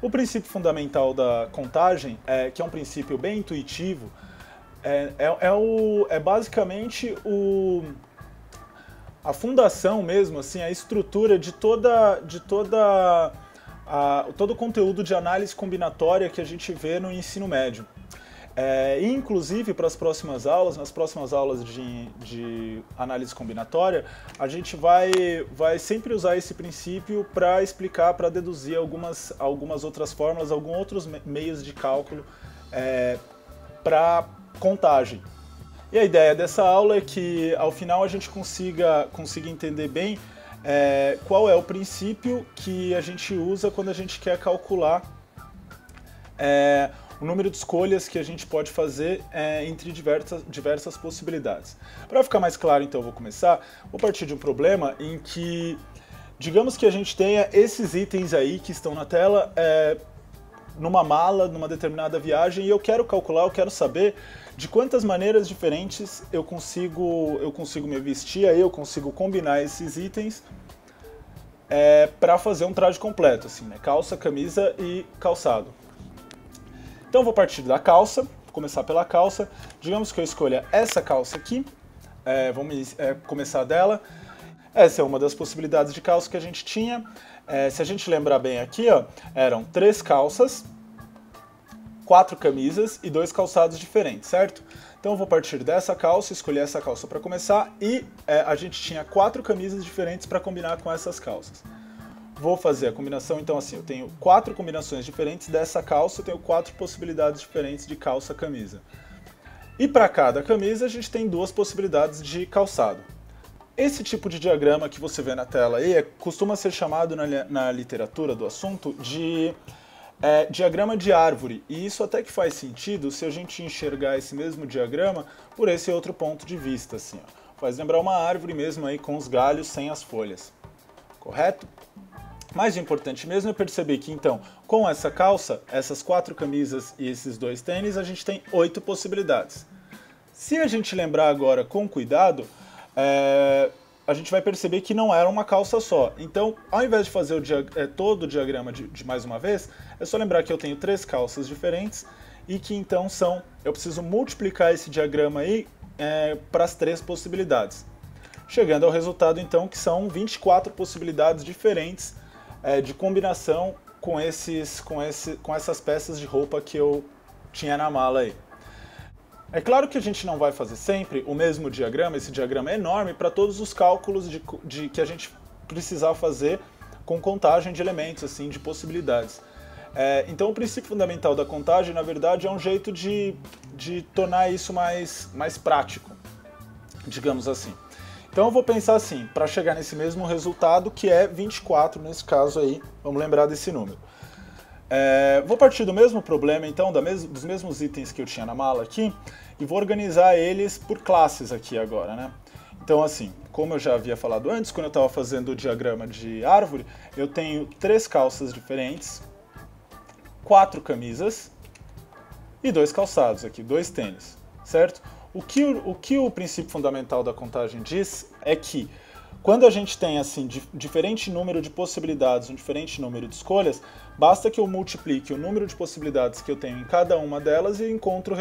O princípio fundamental da contagem, que é um princípio bem intuitivo, é basicamente a fundação mesmo, assim, a estrutura de todo o conteúdo de análise combinatória que a gente vê no ensino médio. E inclusive para as próximas aulas, nas próximas aulas de análise combinatória, a gente vai sempre usar esse princípio para explicar, para deduzir algumas outras fórmulas, alguns outros meios de cálculo para contagem. E a ideia dessa aula é que ao final a gente consiga entender bem qual é o princípio que a gente usa quando a gente quer calcular o número de escolhas que a gente pode fazer entre diversas possibilidades. Para ficar mais claro, então, vou partir de um problema em que, digamos que a gente tenha esses itens aí que estão na tela numa mala, numa determinada viagem, e eu quero saber de quantas maneiras diferentes eu consigo me vestir, aí eu consigo combinar esses itens para fazer um traje completo, assim, né? Calça, camisa e calçado. Então vou partir da calça, vou começar pela calça. Digamos que eu escolha essa calça aqui, vamos começar dela. Essa é uma das possibilidades de calça que a gente tinha. Se a gente lembrar bem aqui, ó, eram 3 calças, 4 camisas e 2 calçados diferentes, certo? Então eu vou partir dessa calça, escolher essa calça para começar e a gente tinha 4 camisas diferentes para combinar com essas calças. Vou fazer a combinação, então assim, eu tenho 4 combinações diferentes dessa calça, eu tenho 4 possibilidades diferentes de calça-camisa. E para cada camisa a gente tem 2 possibilidades de calçado. Esse tipo de diagrama que você vê na tela aí costuma ser chamado na literatura do assunto de diagrama de árvore, e isso até que faz sentido se a gente enxergar esse mesmo diagrama por esse outro ponto de vista, assim, ó. Faz lembrar uma árvore mesmo aí com os galhos sem as folhas, correto? Mais importante mesmo é perceber que, então, com essa calça, essas 4 camisas e esses 2 tênis, a gente tem 8 possibilidades. Se a gente lembrar agora com cuidado, a gente vai perceber que não era uma calça só. Então, ao invés de fazer todo o diagrama de mais uma vez, é só lembrar que eu tenho 3 calças diferentes e que, então, eu preciso multiplicar esse diagrama aí para as 3 possibilidades. Chegando ao resultado, então, que são 24 possibilidades diferentes de combinação com essas peças de roupa que eu tinha na mala aí. É claro que a gente não vai fazer sempre o mesmo diagrama, esse diagrama é enorme para todos os cálculos que a gente precisar fazer com contagem de elementos, assim, de possibilidades. Então o princípio fundamental da contagem, na verdade, é um jeito de tornar isso mais prático, digamos assim. Então eu vou pensar assim, para chegar nesse mesmo resultado, que é 24 nesse caso aí, vamos lembrar desse número. Vou partir do mesmo problema, então, dos mesmos itens que eu tinha na mala aqui, e vou organizar eles por classes aqui agora, né? Então assim, como eu já havia falado antes, quando eu estava fazendo o diagrama de árvore, eu tenho 3 calças diferentes, 4 camisas e 2 calçados aqui, 2 tênis, certo? O que o princípio fundamental da contagem diz é que quando a gente tem assim diferente número de possibilidades, um diferente número de escolhas, basta que eu multiplique o número de possibilidades que eu tenho em cada uma delas e encontro o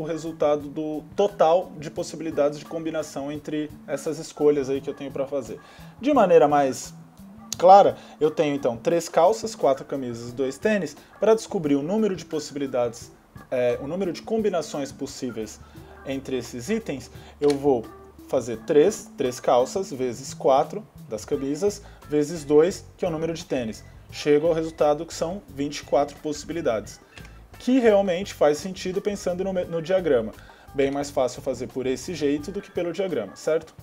resultado do total de possibilidades de combinação entre essas escolhas aí que eu tenho para fazer. De maneira mais clara, eu tenho então 3 calças, 4 camisas e 2 tênis. Para descobrir o número de possibilidades, o número de combinações possíveis entre esses itens, eu vou fazer 3 calças, vezes 4 das camisas, vezes 2, que é o número de tênis. Chego ao resultado que são 24 possibilidades, que realmente faz sentido pensando no diagrama. Bem mais fácil fazer por esse jeito do que pelo diagrama, certo?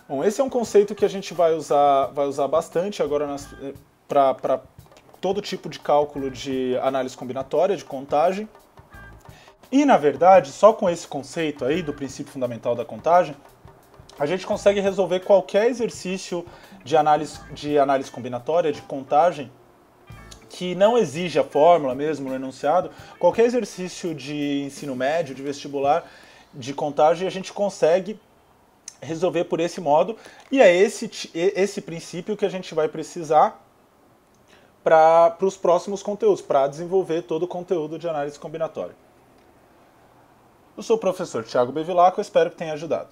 Bom, esse é um conceito que a gente vai usar bastante agora para todo tipo de cálculo de análise combinatória, de contagem. E, na verdade, só com esse conceito aí do princípio fundamental da contagem, a gente consegue resolver qualquer exercício de análise combinatória, de contagem, que não exige a fórmula mesmo, o enunciado. Qualquer exercício de ensino médio, de vestibular, de contagem, a gente consegue resolver por esse modo. E é esse princípio que a gente vai precisar para os próximos conteúdos, para desenvolver todo o conteúdo de análise combinatória. Eu sou o professor Thiago Bevilacqua, espero que tenha ajudado.